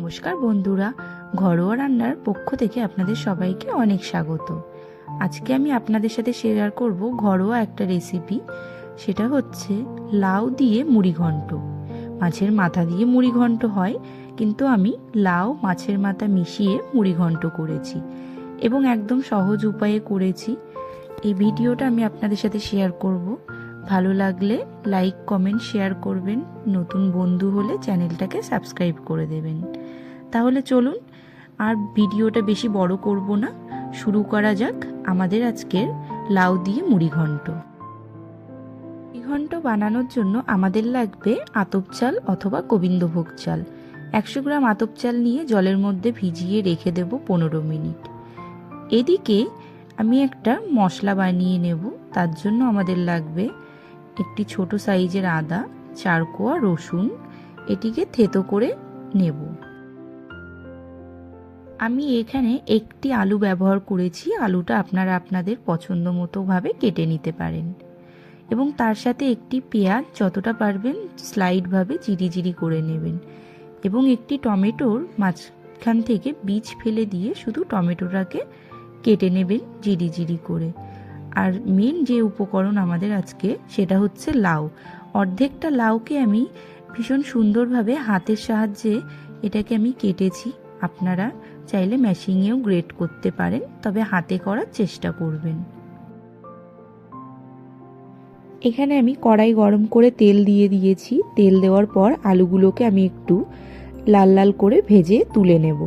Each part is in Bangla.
নমস্কার বন্ধুরা, ঘরোয়া রান্নার পক্ষ থেকে আপনাদের সবাইকে অনেক স্বাগত। আজকে আমি আপনাদের সাথে শেয়ার করব ঘরোয়া একটা রেসিপি। সেটা হচ্ছে লাউ দিয়ে মুড়ি ঘন্ট। মাছের মাথা দিয়ে মুড়ি ঘন্ট হয়, কিন্তু আমি লাউ মাছের মাথা মিশিয়ে মুড়ি ঘন্ট করেছি এবং একদম সহজ উপায়ে করেছি। এই ভিডিওটা আমি আপনাদের সাথে শেয়ার করব। ভালো লাগলে লাইক, কমেন্ট, শেয়ার করবেন। নতুন বন্ধু হলে চ্যানেলটাকে সাবস্ক্রাইব করে দেবেন। তাহলে চলুন আর ভিডিওটা বেশি বড় করব না, শুরু করা যাক আমাদের আজকের লাউ দিয়ে মুড়ি ঘন্ট। মুড়ি ঘন্ট বানানোর জন্য আমাদের লাগবে আতপ চাল অথবা গোবিন্দভোগ চাল। 100 গ্রাম আতপ চাল নিয়ে জলের মধ্যে ভিজিয়ে রেখে দেব 15 মিনিট। এদিকে আমি একটা মশলা বানিয়ে নেব। তার জন্য আমাদের লাগবে একটি ছোট সাইজের আদা, 4 কোয়া রসুন, এটিকে থেতো করে নেব। আমি এখানে একটি আলু ব্যবহার করেছি। আলুটা আপনারা আপনাদের পছন্দ মতো ভাবে কেটে নিতে পারেন এবং তার সাথে একটি পেঁয়াজ যতটা পারবেন স্লাইডভাবে জিরি করে নেবেন এবং একটি টমেটোর মাঝখান থেকে বীজ ফেলে দিয়ে শুধু টমেটোটাকে কেটে নেবেন জিরি করে। আর মেন যে উপকরণ আমাদের আজকে সেটা হচ্ছে লাউ। অর্ধেকটা লাউকে আমি ভীষণ সুন্দরভাবে হাতের সাহায্যে এটাকে আমি কেটেছি। আপনারা চাইলে মেশিনেও গ্রেট করতে পারেন, তবে হাতে করার চেষ্টা করবেন। এখানে আমি কড়াই গরম করে তেল দিয়ে দিয়েছি। তেল দেওয়ার পর আলুগুলোকে আমি একটু লাল লাল করে ভেজে তুলে নেব।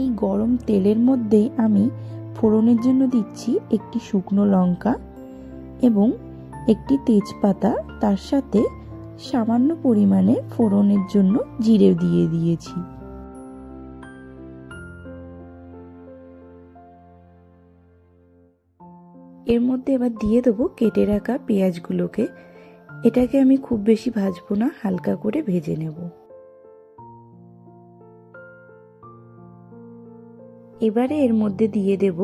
এই গরম তেলের মধ্যেই আমি ফোড়নের জন্য দিচ্ছি একটি শুকনো লঙ্কা এবং একটি তেজপাতা, তার সাথে সামান্য পরিমাণে ফোড়নের জন্য জিরে দিয়ে দিয়েছি। এর মধ্যে এবার দিয়ে দেবো কেটে রাখা পেঁয়াজগুলোকে। এটাকে আমি খুব বেশি ভাজবো না, হালকা করে ভেজে নেব। এবারে এর মধ্যে দিয়ে দেব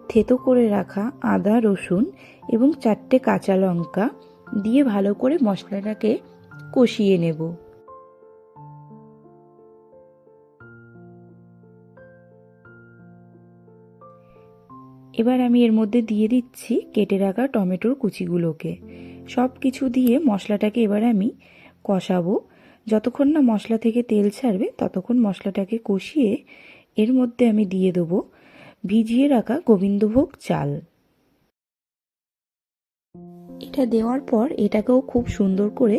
থেতো করে রাখা আদা, রসুন এবং 4টে কাঁচা লঙ্কা দিয়ে ভালো করে মশলাটাকে কষিয়ে নেব। এবার আমি এর মধ্যে দিয়ে দিচ্ছি কেটে রাখা টমেটোর কুচিগুলোকে। সব কিছু দিয়ে মশলাটাকে এবার আমি কষাবো। যতক্ষণ না মশলা থেকে তেল ছাড়বে ততক্ষণ মশলাটাকে কষিয়ে এর মধ্যে আমি দিয়ে দেবো ভিজিয়ে রাখা গোবিন্দভোগ চাল। এটা দেওয়ার পর এটাকেও খুব সুন্দর করে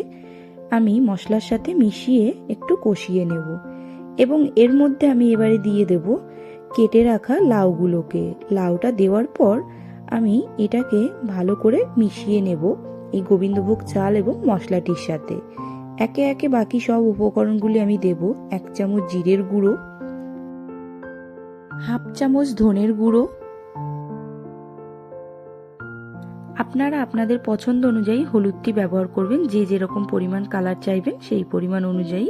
আমি মশলার সাথে মিশিয়ে একটু কষিয়ে নেব এবং এর মধ্যে আমি এবারে দিয়ে দেব কেটে রাখা লাউগুলোকে। লাউটা দেওয়ার পর আমি এটাকে ভালো করে মিশিয়ে নেব এই গোবিন্দভোগ চাল এবং মশলাটির সাথে। একে একে বাকি সব উপকরণগুলি আমি দেব। 1 চামচ জিরের গুঁড়ো, 1/2 চামচ ধনের গুঁড়ো। আপনারা আপনাদের পছন্দ অনুযায়ী হলুদটি ব্যবহার করবেন। যে যেরকম পরিমাণ কালার চাইবেন সেই পরিমাণ অনুযায়ী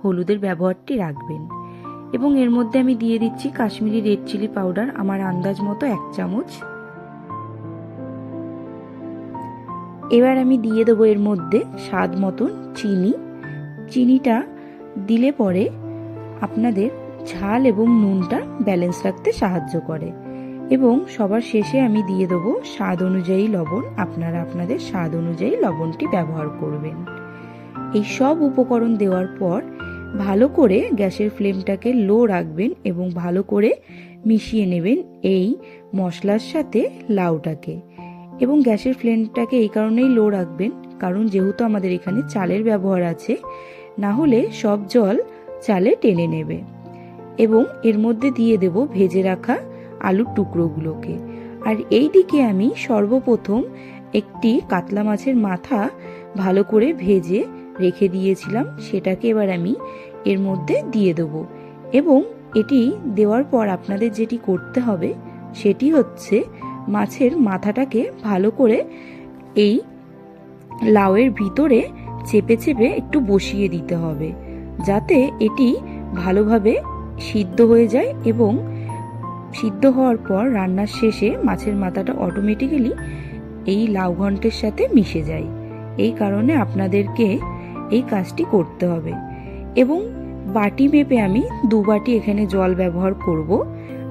হলুদের ব্যবহারটি রাখবেন। এবং এর মধ্যে আমি দিয়ে দিচ্ছি কাশ্মীরি রেড চিলি পাউডার, আমার আন্দাজ মতো 1 চামচ। এবার আমি দিয়ে দেবো এর মধ্যে স্বাদ মতন চিনি। চিনিটা দিলে পরে আপনাদের ঝাল এবং নুনটা ব্যালেন্স রাখতে সাহায্য করে। এবং সবার শেষে আমি দিয়ে দেবো স্বাদ অনুযায়ী লবণ। আপনারা আপনাদের স্বাদ অনুযায়ী লবণটি ব্যবহার করবেন। এই সব উপকরণ দেওয়ার পর ভালো করে গ্যাসের ফ্লেমটাকে লো রাখবেন এবং ভালো করে মিশিয়ে নেবেন এই মশলার সাথে লাউটাকে। এবং গ্যাসের ফ্লেমটাকে এই কারণেই লো রাখবেন কারণ যেহেতু আমাদের এখানে চালের ব্যবহার আছে, না হলে সব জল চালে টেনে নেবে। এবং এর মধ্যে দিয়ে দেব ভেজে রাখা আলুর টুকরোগুলোকে। আর এই দিকে আমি সর্বপ্রথম একটি কাতলা মাছের মাথা ভালো করে ভেজে রেখে দিয়েছিলাম, সেটাকে এবার আমি এর মধ্যে দিয়ে দেব। এবং এটি দেওয়ার পর আপনাদের যেটি করতে হবে সেটি হচ্ছে মাছের মাথাটাকে ভালো করে এই লাউয়ের ভিতরে চেপে চেপে একটু বসিয়ে দিতে হবে, যাতে এটি ভালোভাবে সিদ্ধ হয়ে যায়। এবং সিদ্ধ হওয়ার পর রান্নার শেষে মাছের মাথাটা অটোমেটিক্যালি এই লাউ ঘন্টের সাথে মিশে যায়। এই কারণে আপনাদেরকে এই কাজটি করতে হবে। এবং বাটি মেপে আমি 2 বাটি এখানে জল ব্যবহার করব।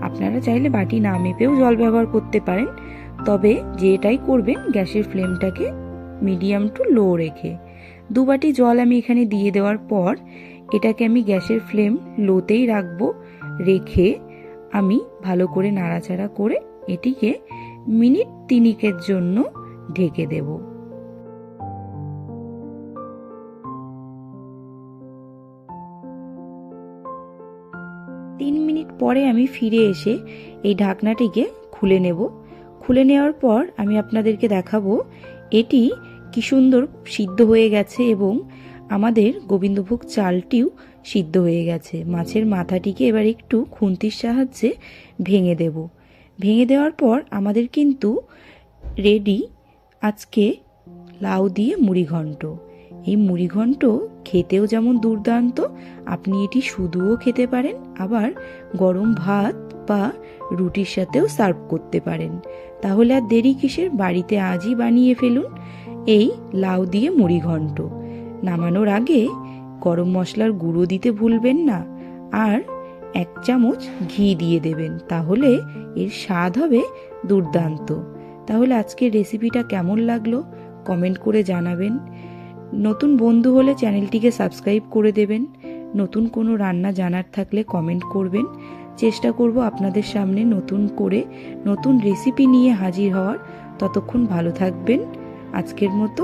আপনারা চাইলে বাটি না মেপেও জল ব্যবহার করতে পারেন, তবে যেটাই করবেন গ্যাসের ফ্লেমটাকে মিডিয়াম টু লো রেখে। 2 বাটি জল আমি এখানে দিয়ে দেওয়ার পর এটাকে আমি গ্যাসের ফ্লেম লোতেই রাখবো। রেখে আমি ভালো করে নাড়াচাড়া করে এটিকে মিনিট 3 জন্য ঢেকে দেব। তিন মিনিট পরে আমি ফিরে এসে এই ঢাকনাটিকে খুলে নেব। খুলে নেওয়ার পর আমি আপনাদেরকে দেখাবো এটি কি সুন্দর সিদ্ধ হয়ে গেছে এবং আমাদের গোবিন্দভোগ চালটিও সিদ্ধ হয়ে গেছে। মাছের মাথাটিকে এবার একটু খুন্তির সাহায্যে ভেঙে দেব। ভেঙে দেওয়ার পর আমাদের কিন্তু রেডি আজকে লাউ দিয়ে মুড়ি ঘন্ট। এই মুড়ি ঘন্ট খেতেও যেমন দুর্দান্ত, আপনি এটি শুধুও খেতে পারেন, আবার গরম ভাত বা রুটির সাথেও সার্ভ করতে পারেন। তাহলে আর দেরি কিসের, বাড়িতে আজই বানিয়ে ফেলুন এই লাউ দিয়ে মুড়ি ঘন্ট। নামানোর আগে গরম মশলার গুঁড়ো দিতে ভুলবেন না, আর 1 চামচ ঘি দিয়ে দেবেন, তাহলে এর স্বাদ হবে দুর্দান্ত। তাহলে আজকের রেসিপিটা কেমন লাগলো কমেন্ট করে জানাবেন। নতুন বন্ধু হলে চ্যানেলটিকে সাবস্ক্রাইব করে দেবেন। নতুন কোনো রান্না জানার থাকলে কমেন্ট করবেন। চেষ্টা করব আপনাদের সামনে নতুন করে নতুন রেসিপি নিয়ে হাজির হওয়ার। ততক্ষণ ভালো থাকবেন। আজকের মতো